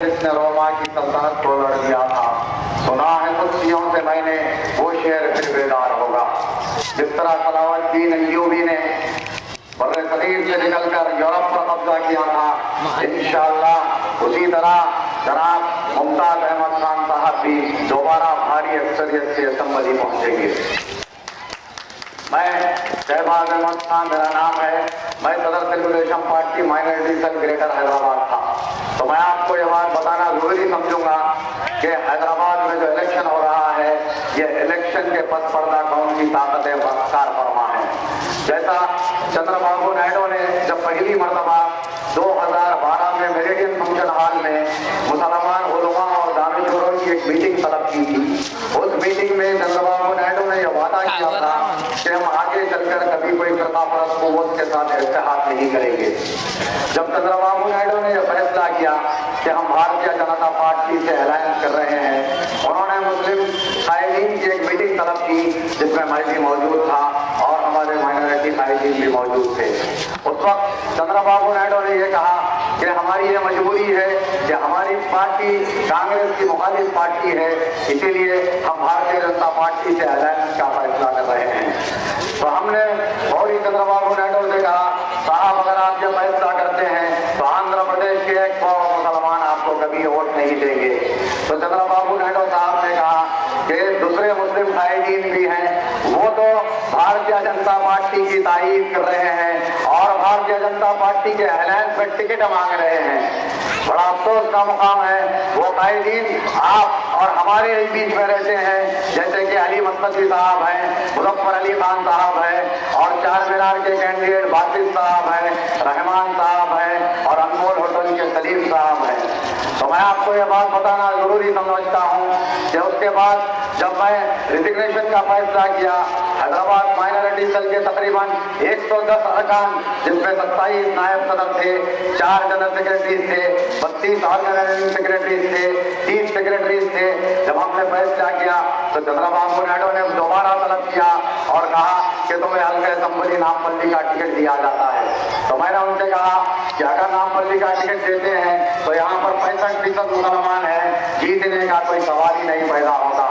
جس نے روما کی سلطنت کو لڑ دیا تھا، سنا ہے قدسیوں سے میں نے وہ شعر پھر بیدار ہوگا۔ جس طرح صلاح الدین ایوبی نے بر صغیر سے نکل کر یورپ پر قبضہ کیا تھا، انشاءاللہ اسی طرح جناب ممتاز احمد خان صاحب بھی دوبارہ بھاری اکثریت سے اسمبلی پہنچیں گے۔ میں شہباز احمد خان میرا نام ہے، میں صدر Telugu Desam party minority cell greater Hyderabad تھا، تو میں آپ کو یہ بات بتانا ضروری سمجھوں گا کہ حیدرآباد میں جو الیکشن ہو رہا ہے، یہ الیکشن کے پس پردہ کون سی طاقتیں کار فرما ہیں۔ جیسا چندر بابو نائیڈو نے جب پہلی مرتبہ 2012 میں میریڈین فنکشن ہال میں مسلمان علماء اور دانشوروں کی ایک میٹنگ طلب کی تھی، اس میٹنگ میں چندر بابو نائیڈو نے یہ وعدہ کیا تھا کہ ہم آگے چل کر کبھی کوئی فرقہ پرست قوت کے ساتھ اتحاد نہیں کریں گے۔ جب چندر بابو نائیڈو نے یہ فیصلہ کیا کہ ہم بھارتیہ جنتا پارٹی سے الائنس کر رہے ہیں، انہوں نے مسلم قائدین کی ایک میٹنگ طلب کی جس میں میں بھی موجود تھا اور ہمارے مائنورٹی قائدین بھی موجود تھے۔ اس وقت چندر بابو نائیڈو نے یہ کہا کہ ہماری یہ مجبوری ہے کہ ہماری پارٹی کانگریس کی مخالف پارٹی ہے، اسی لیے ہم بھارتیہ جنتا پارٹی سے الائنس کا فیصلہ کر رہے ہیں۔ تو ہم نے فوری چندر بابو نائیڈو سے کہا، صاحب اگر آپ یہ فیصلہ کرتے ہیں تو آندھرا پردیش کے 1 کروڑ مسلمان آپ کو کبھی ووٹ نہیں دیں گے۔ تو چندر بابو نائیڈو صاحب نے کہا کہ دوسرے مسلم قائدین بھی ہیں، وہ تو بھارتیہ جنتا پارٹی کی تائید کر رہے ہیں اور بھارتیہ جنتا پارٹی کے الائنس میں ٹکٹ مانگ رہے ہیں۔ بڑا افسوس کا مقام ہے، وہ قائدین آپ اور ہمارے بیچ میں رہتے ہیں، جیسے کہ علی مسدی صاحب ہیں، مظفر علی خان صاحب ہیں، اور چار مینار کے کینڈیڈیٹ باسط صاحب ہیں، رحمان صاحب ہیں، اور انمول ہوٹل کے سلیم صاحب ہیں۔ تو میں آپ کو یہ بات بتانا ضروری سمجھتا ہوں کہ اس کے بعد جب میں ریزگنیشن کا فیصلہ کیا، حیدرآباد مائنورٹی سیل کے تقریباً 110 ارکان، جن میں 27 نائب صدر تھے، 4 جنرل سیکرٹریز تھے، 32 آرگنائزنگ سیکرٹریز تھے، 30 سیکرٹریز تھے، جب ہم نے فیصلہ کیا تو چندر بابو نائیڈو نے دوبارہ طلب کیا اور کہا کہ تمہیں حلقہ اسمبلی نامپلی کا ٹکٹ دیا جاتا ہے۔ تو میں نے ان سے کہا کہ اگر نامپلی کا ٹکٹ دیتے ہیں تو یہاں پر 65% مسلمان ہیں، جیتنے کا کوئی سوال ہی نہیں پیدا ہوتا۔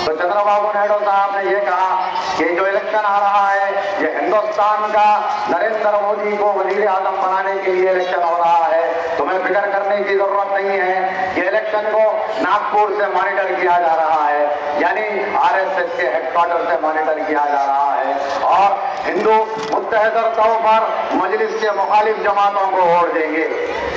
تو چندر بابو نائیڈو صاحب نے یہ کہا کہ جو الیکشن آ رہا ہے یہ ہندوستان کا نریندر مودی کو وزیر اعظم بنانے کے لیے الیکشن ہو رہا ہے، تمہیں فکر کرنے کی ضرورت نہیں ہے کہ الیکشن کو ناگپور سے مانیٹر کیا جا رہا ہے، یعنی RSS کے ہیڈ کوارٹر سے مانیٹر کیا جا رہا ہے، اور ہندو متحد طور پر مجلس کے مخالف جماعتوں کو ووٹ دیں گے۔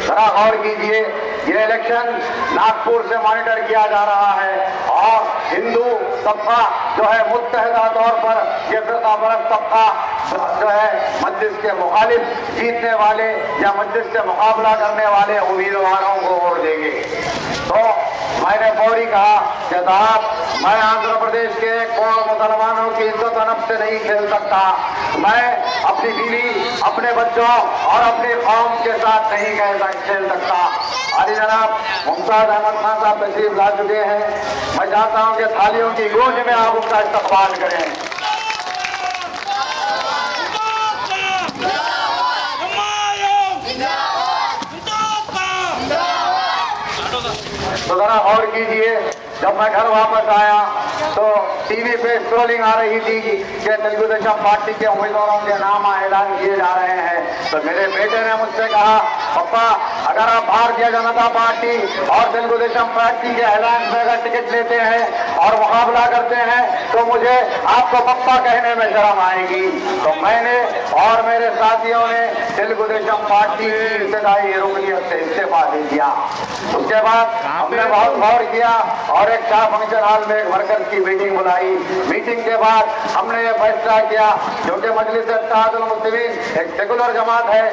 ذرا غور کیجئے، یہ الیکشن ناگپور سے مانیٹر کیا جا رہا ہے اور ہندو طبقہ جو ہے متحدہ طور پر یہ فرقہ پرست طبقہ جو ہے مجلس کے مخالف جیتنے والے یا مجلس سے مقابلہ کرنے والے امیدواروں کو ووٹ دیں گے۔ تو میں نے فوری کہا کہ صاحب میں آندھرا پردیش کے 1 کروڑ مسلمانوں کی عزت و نفس سے نہیں کھیل سکتا، میں اپنی بیوی، اپنے بچوں اور اپنی قوم کے ساتھ نہیں کھیل سکتا۔ علی جناب ممتاز احمد خان صاحب تشریف لا چکے ہیں، میں چاہتا ہوں کہ تھالیوں کی گونج میں آپ ان کا استقبال کریں۔ تو ذرا غور کیجئے، جب میں گھر واپس آیا تو ٹی وی پہ اسکرولنگ آ رہی تھی کہ تلگودیشم پارٹی کے امیدواروں کے نام اعلان کیے جا رہے ہیں، تو میرے بیٹے نے مجھ سے کہا، پپا اگر آپ بھارتیہ جنتا پارٹی اور تلگودیشم پارٹی کے الائنس میں اگر ٹکٹ لیتے ہیں اور مقابلہ کرتے ہیں تو مجھے آپ کو پپا کہنے میں شرم آئے گی۔ تو میں نے اور میرے ساتھیوں نے تلگودیشم پارٹی کی ابتدائی رکنیت سے استعفا دے دیا۔ اس کے بعد ہم نے بہت غور کیا اور ایک شاہ فنکشن ہال میں ایک ورکر کی میٹنگ بلائی۔ میٹنگ کے بعد ہم نے یہ فیصلہ کیا، کیونکہ مجلس اتحاد المسلمین ایک سیکولر جماعت ہے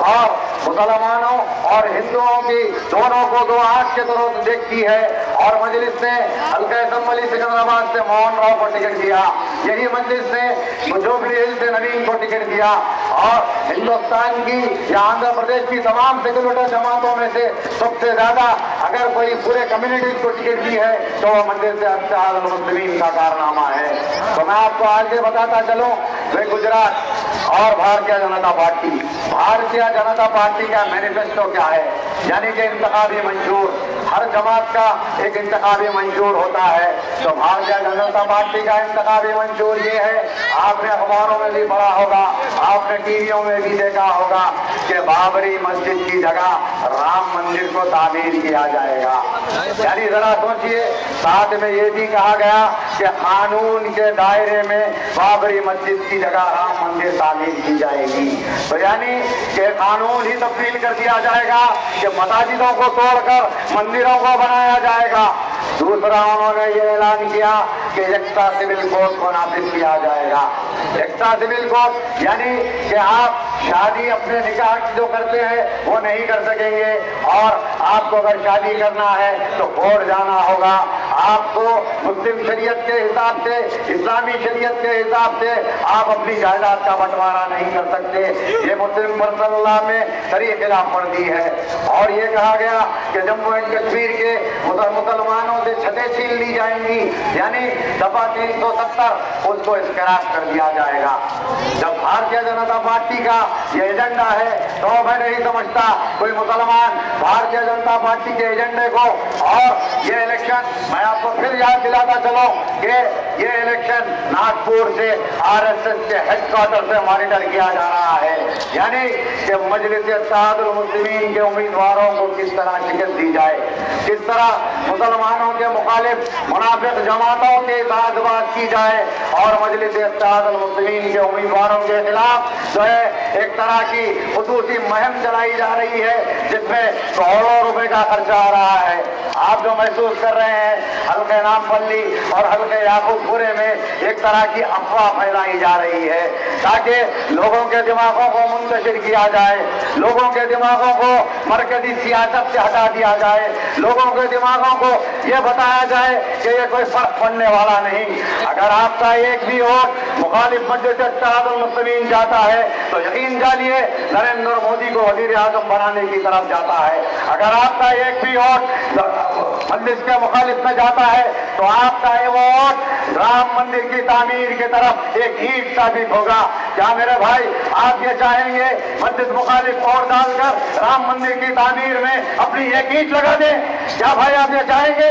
اور مسلمانوں اور ہندوؤں کی دونوں کو 2 آنکھ کے طرف دیکھتی ہے، اور مجلس نے حلقہ اسمبلی سکندرآباد سے موہن راؤ کو ٹکٹ دیا، یہی مجلس نے جوبلی ہل سے نوین کو ٹکٹ دیا، اور ہندوستان کی یا آندھرا پردیش کی تمام سیکولر جماعتوں میں سے سب سے زیادہ اگر کوئی پورے کمیونٹی کو ٹکٹ دی ہے تو وہ مجلس اتحاد المسلمین کا کارنامہ ہے۔ تو میں آپ کو آگے بتاتا چلوں کہ گجرات اور بھارتیہ جنتا پارٹی کا مینیفیسٹو کیا ہے، یعنی کہ انتخابی منشور ہر جماعت کا ایک انتخابی منشور ہوتا ہے، تو بھارتیہ جنتا پارٹی کا انتخابی منشور یہ ہے، آپ نے اخباروں میں بھی پڑھا ہوگا، آپ نے ٹی ویوں میں بھی دیکھا ہوگا کہ بابری مسجد کی جگہ رام مندر کو تعمیر کیا جائے گا۔ یعنی ذرا سوچئے، ساتھ میں یہ بھی کہا گیا کہ قانون کے دائرے میں بابری مسجد کی جگہ رام مندر تعمیر کی جائے گی، تو یعنی کہ قانون ہی تبدیل کر دیا جائے گا کہ مساجدوں کو توڑ کر مندروں کو بنایا جائے گا۔ دوسرا انہوں نے یہ اعلان کیا کہ یکساں سول کوڈ کو نافذ کیا جائے گا۔ یکساں سول کوڈ یعنی کہ آپ شادی اپنے نکاح کی جو کرتے ہیں وہ نہیں کر سکیں گے، اور آپ کو اگر شادی کرنا ہے تو کورٹ جانا ہوگا، آپ کو مسلم شریعت کے حساب سے، اسلامی شریعت کے حساب سے آپ اپنی جائیداد کا بنٹوارا نہیں کر سکتے، یہ مسلم پرسنل لا میں سری خلاف ورزی ہے۔ اور یہ کہا گیا کہ جموں اینڈ کشمیر کے مسلمانوں سے چھتیں چھین لی جائیں گی، یعنی دفعہ 370 اس کو اسکریپ کر دیا جائے گا۔ جب بھارتیہ جنتا پارٹی کا یہ ایجنڈا ہے تو میں نہیں سمجھتا کوئی مسلمان بھارتیہ جنتا پارٹی کے ایجنڈے کو، اور یہ الیکشن میں آپ کو پھر یاد دلاتا چلوں کہ یہ الیکشن ناگپور سے RSS کے ہیڈ کوارٹر سے مانیٹر کیا جا رہا ہے، یعنی کہ مجلس اتحاد المسلمین کے امیدواروں کو کس طرح شکست دی جائے، کس طرح مسلمانوں کے مخالف منافق جماعتوں کے ساتھ بات کی جائے، اور مجلس اتحاد المسلمین کے امیدواروں کے خلاف جو ہے ایک طرح کی خصوصی مہم چلائی جا رہی ہے جس میں کروڑوں روپے کا خرچہ آ رہا ہے۔ آپ جو محسوس کر رہے ہیں حلقہ نامپلی اور حلقہ یاقوت پورے میں ایک طرح کی افواہ پھیلائی جا رہی ہے تاکہ لوگوں کے دماغوں کو منتشر کیا جائے، لوگوں کے دماغوں کو مرکزی سیاست سے ہٹا دیا جائے، لوگوں کے دماغوں کو یہ بتایا جائے کہ یہ کوئی فرق پڑنے والا نہیں۔ اگر آپ کا ایک بھی ووٹ مخالف مجلس اتحاد المسلمین جاتا ہے تو یقین جانیے نریندر مودی کو وزیر اعظم بنانے کی طرف جاتا ہے۔ اگر آپ کا ایک بھی ووٹ مجلس کے مخالف میں جاتا ہے تو آپ کا یہ ووٹ رام مندر کی تعمیر کی طرف ایک اینٹ ثابت ہوگا۔ کیا میرے بھائی آپ یہ چاہیں گے مجلس مخالف ووٹ ڈال کر رام مندر کی تعمیر میں اپنی ایک اینٹ لگا دیں؟ کیا بھائی آپ یہ چاہیں گے؟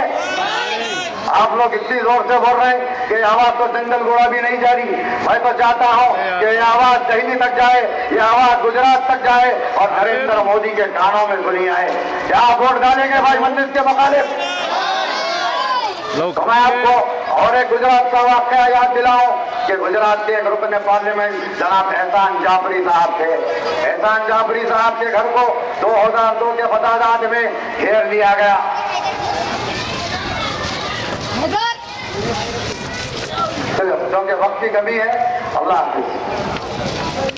آپ لوگ اتنی زور سے بول رہے ہیں کہ آواز تو جنگل گوڑا بھی نہیں جا رہی۔ میں تو چاہتا ہوں کہ یہ آواز دہلی تک جائے، یہ آواز گجرات تک جائے اور نریندر مودی کے کانوں میں سنی آئے۔ کیا آپ ووٹ ڈالیں گے بھائی مجلس کے مخالف؟ تو میں آپ کو اور ایک گجرات کا واقعہ یاد دلاؤں کہ گجرات کے ایک رکن پارلیمنٹ جناب احسان جعفری صاحب تھے۔ احسان جعفری صاحب کے گھر کو 2002 کے فسادات میں گھیر لیا گیا۔ کیونکہ وقت کی کمی ہے، اللہ حافظ۔